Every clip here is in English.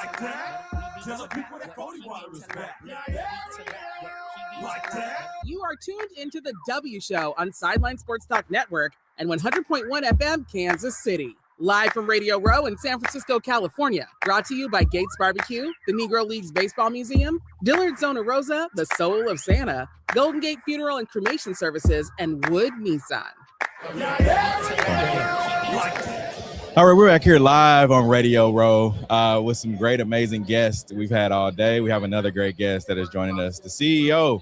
Like that? Tell the people that Cody Water is back. Like that? You are tuned into the W Show on Sideline Sports Talk Network and 100.1 FM, Kansas City. Live from Radio Row in San Francisco, California. Brought to you by Gates Barbecue, the Negro Leagues Baseball Museum, Dillard Zona Rosa, the Soul of Santa, Golden Gate Funeral and Cremation Services, and Wood Nissan. All right, we're back here live on Radio Row with some great, amazing guests we've had all day. We have another great guest that is joining us, the CEO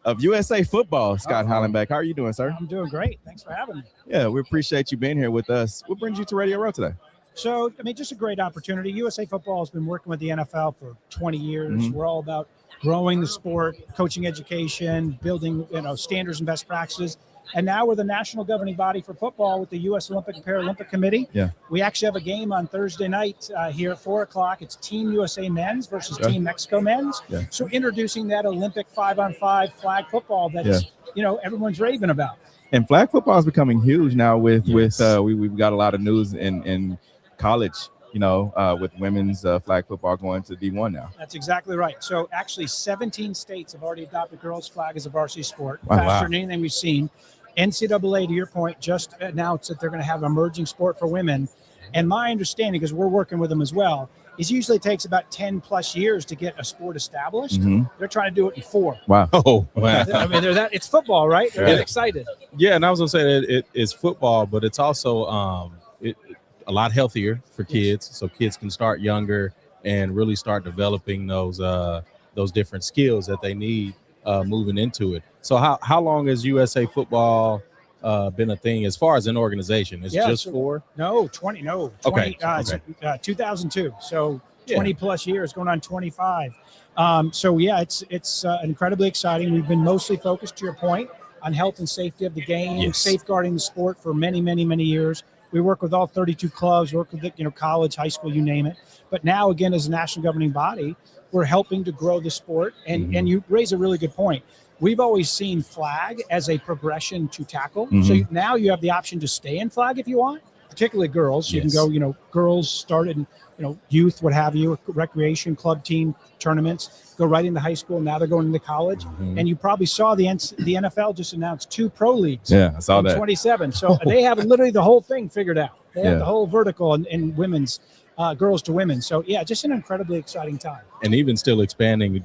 of USA Football, Scott Hallenbeck. How are you doing, sir? I'm doing great. Thanks for having me. Yeah, we appreciate you being here with us. What brings you to Radio Row today? So, just a great opportunity. USA Football has been working with the NFL for 20 years. Mm-hmm. We're all about growing the sport, coaching education, building, standards and best practices. And now we're the national governing body for football with the U.S. Olympic and Paralympic Committee. Yeah. We actually have a game on Thursday night here at 4 o'clock. It's Team USA men's versus Team Mexico men's. Yeah. So introducing that Olympic 5-on-5 flag football that everyone's raving about. And flag football is becoming huge now we've got a lot of news in college, with women's flag football going to D1 now. That's exactly right. So actually 17 states have already adopted girls flag as a varsity sport. Wow, faster than anything we've seen. NCAA, to your point, just announced that they're going to have an emerging sport for women. And my understanding, because we're working with them as well, is usually takes about 10 plus years to get a sport established. Mm-hmm. They're trying to do it in 4. Wow. Oh, wow. It's football, right? They're excited. Yeah, and I was going to say that it's football, but it's also a lot healthier for kids. So kids can start younger and really start developing those different skills that they need moving into it. So how long has USA Football been a thing as far as an organization? Is it just 4? No, 20. No, 20. Okay. 2002. So 20 plus years, going on 25. It's incredibly exciting. We've been mostly focused, to your point, on health and safety of the game, safeguarding the sport for many, many, many years. We work with all 32 clubs, work with college, high school, you name it. But now, again, as a national governing body, we're helping to grow the sport. And you raise a really good point. We've always seen flag as a progression to tackle. Mm-hmm. So now you have the option to stay in flag if you want, particularly girls. You can go, girls started in, youth, what have you, recreation, club team tournaments, go right into high school. Now they're going into college. Mm-hmm. And you probably saw the NFL just announced 2 pro leagues. Yeah, I saw that. 27. So they have literally the whole thing figured out. They have the whole vertical in women's, girls to women. So, just an incredibly exciting time. And even still expanding,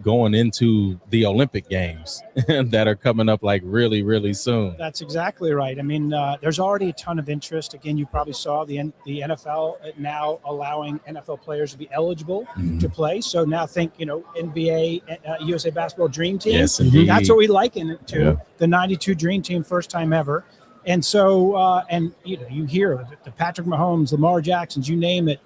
going into the Olympic Games that are coming up like really, really soon. That's exactly right. I mean, there's already a ton of interest. Again, you probably saw the NFL now allowing NFL players to be eligible to play. So now think, NBA, USA Basketball Dream Team. Yes, indeed. That's what we liken it to, the 92 Dream Team, first time ever. And so, you hear the Patrick Mahomes, Lamar Jacksons, you name it,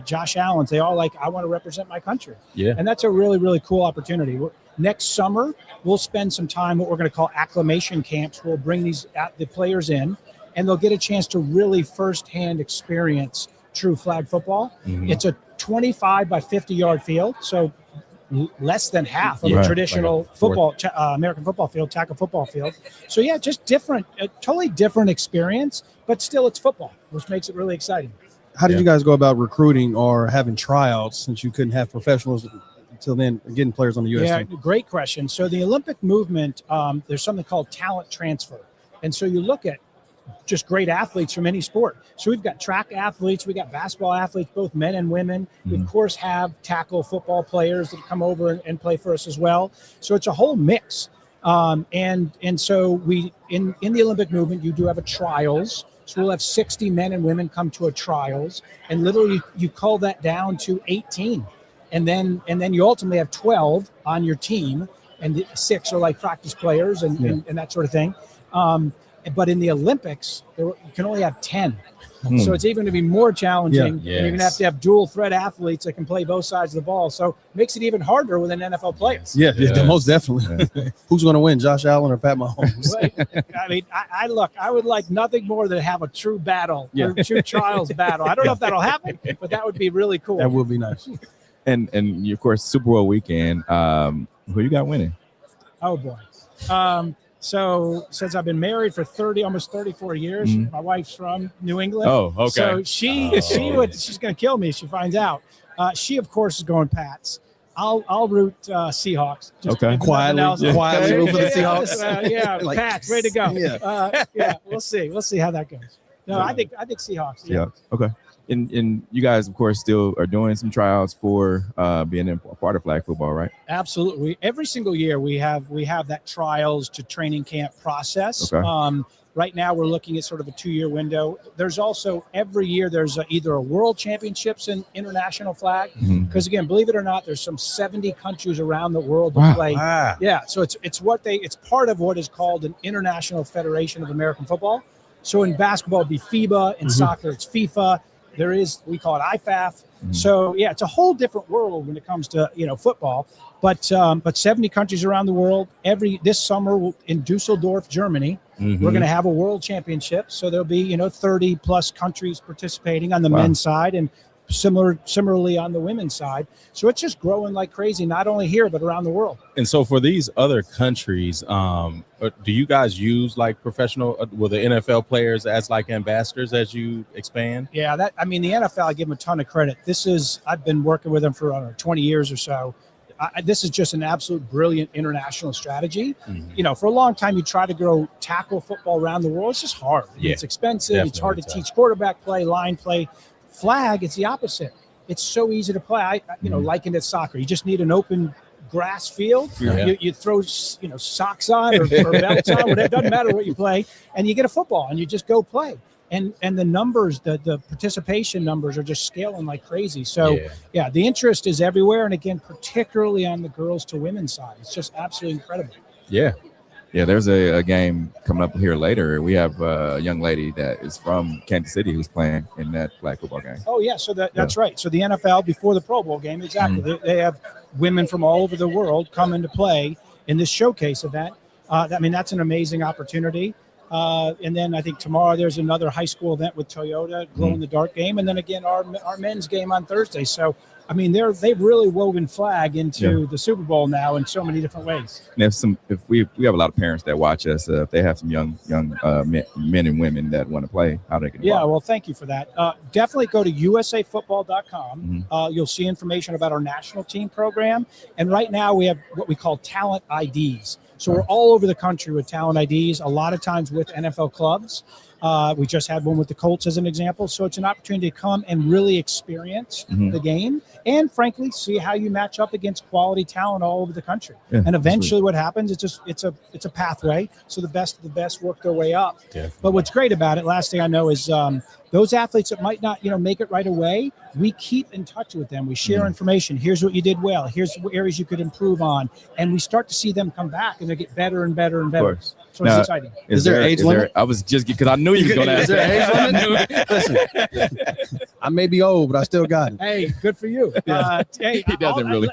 Josh Allen's, they all I want to represent my country. Yeah. And that's a really, really cool opportunity. Next summer, we'll spend some time, what we're going to call acclimation camps. We'll bring the players in, and they'll get a chance to really firsthand experience true flag football. Mm-hmm. It's a 25 by 50-yard field, so less than half of a traditional football, American football field, tackle football field. So just different, a totally different experience, but still it's football, which makes it really exciting. How did you guys go about recruiting or having tryouts since you couldn't have professionals until then, getting players on the U.S. team? Great question. So the Olympic movement, there's something called talent transfer. And so you look at just great athletes from any sport. So we've got track athletes, we got basketball athletes, both men and women. We of course have tackle football players that come over and play for us as well. So it's a whole mix. And so we in the Olympic movement, you do have a trials. So we'll have 60 men and women come to a trials, and literally you call that down to 18. And then you ultimately have 12 on your team, and 6 are like practice players and that sort of thing. But in the Olympics, you can only have 10. So it's even going to be more challenging. Yeah. You're going to have dual threat athletes that can play both sides of the ball. So it makes it even harder with an NFL players. Yeah, most definitely. Yeah. Who's going to win, Josh Allen or Pat Mahomes? I mean, I would like nothing more than have a true battle, or true trials battle. I don't know if that'll happen, but that would be really cool. That would be nice. And of course, Super Bowl weekend, who you got winning? Oh, boy. So since I've been married for almost 34 years, my wife's from New England. Oh, okay. So she's going to kill me if she finds out. She, of course, is going Pats. I'll root Seahawks. Okay. Quietly root for the Seahawks. Like, Pats, ready to go. We'll see. We'll see how that goes. No, I think Seahawks. Yeah. Okay. And you guys, of course, still are doing some tryouts for being a part of flag football, right? Absolutely. Every single year we have that trials to training camp process. Okay. Right now we're looking at sort of a 2-year window. There's also every year there's either a world championships in international flag, because again, believe it or not, there's some 70 countries around the world that play. Wow. Yeah. So it's part of what is called an International Federation of American Football. So in basketball it'd be FIBA, in soccer it's FIFA. We call it IFAF. So yeah, it's a whole different world when it comes to football. But 70 countries around the world. This summer in Dusseldorf, Germany, we're going to have a world championship. So there'll be 30 plus countries participating on the men's side, and similarly on the women's side. So it's just growing like crazy, not only here but around the world. And so for these other countries, do you guys use like professional with the NFL players as like ambassadors as you expand? Yeah, the NFL, I give them a ton of credit. I've been working with them for 20 years or so. This is just an absolute brilliant international strategy. For a long time, you try to grow tackle football around the world. It's just hard. It's expensive. It's hard to teach quarterback play, line play. Flag, it's the opposite. It's so easy to play. I liken it to soccer. You just need an open grass field. You throw socks on or belts on, whatever. It doesn't matter what you play, and you get a football and you just go play. And the numbers, the participation numbers are just scaling like crazy. So the interest is everywhere, and again, particularly on the girls to women's side, it's just absolutely incredible. Yeah, there's a game coming up here later. We have a young lady that is from Kansas City who's playing in that flag football game. Oh, yeah, so that's right. So the NFL, before the Pro Bowl game, exactly, they have women from all over the world come into play in this showcase event. That's an amazing opportunity. And then I think tomorrow there's another high school event with Toyota, glow in the dark game, and then again our men's game on Thursday. So they've really woven flag into the Super Bowl now in so many different ways. And if we have a lot of parents that watch us, if they have some young men and women that want to play, how they can get involved? Well, thank you for that. Definitely go to usafootball.com. You'll see information about our national team program, and right now we have what we call talent IDs. So we're all over the country with talent IDs, a lot of times with NFL clubs. We just had one with the Colts as an example. So it's an opportunity to come and really experience the game and, frankly, see how you match up against quality talent all over the country. Yeah, and eventually what happens, it's a pathway. So the best of the best work their way up. Definitely. But what's great about it, last thing I know, is those athletes that might not make it right away, we keep in touch with them. We share information. Here's what you did well. Here's what areas you could improve on. And we start to see them come back and they get better and better and better. So now, it's exciting. Is there age limit? I was just because I knew you were going to ask that. Listen, I may be old, but I still got it. Hey, good for you. He doesn't really.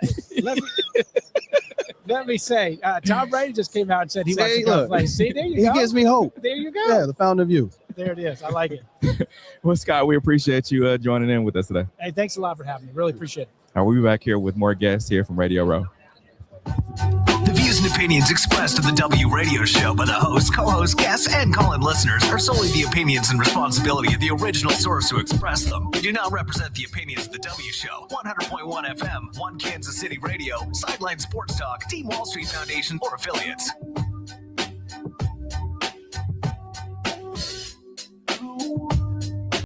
Let me say, Tom Brady just came out and said he wants to go play. See, there you go. He gives me hope. There you go. Yeah, the founder of youth. There it is. I like it. Well, Scott, we appreciate you joining in with us today. Hey, thanks a lot for having me. Really appreciate it. All right, we'll be back here with more guests here from Radio Row. The views and opinions expressed in the W Radio Show by the host, co-host, guests, and call-in listeners are solely the opinions and responsibility of the original source who expressed them. They do not represent the opinions of the W Show, 100.1 FM, One Kansas City Radio, Sideline Sports Talk, Team Wall Street Foundation, or affiliates.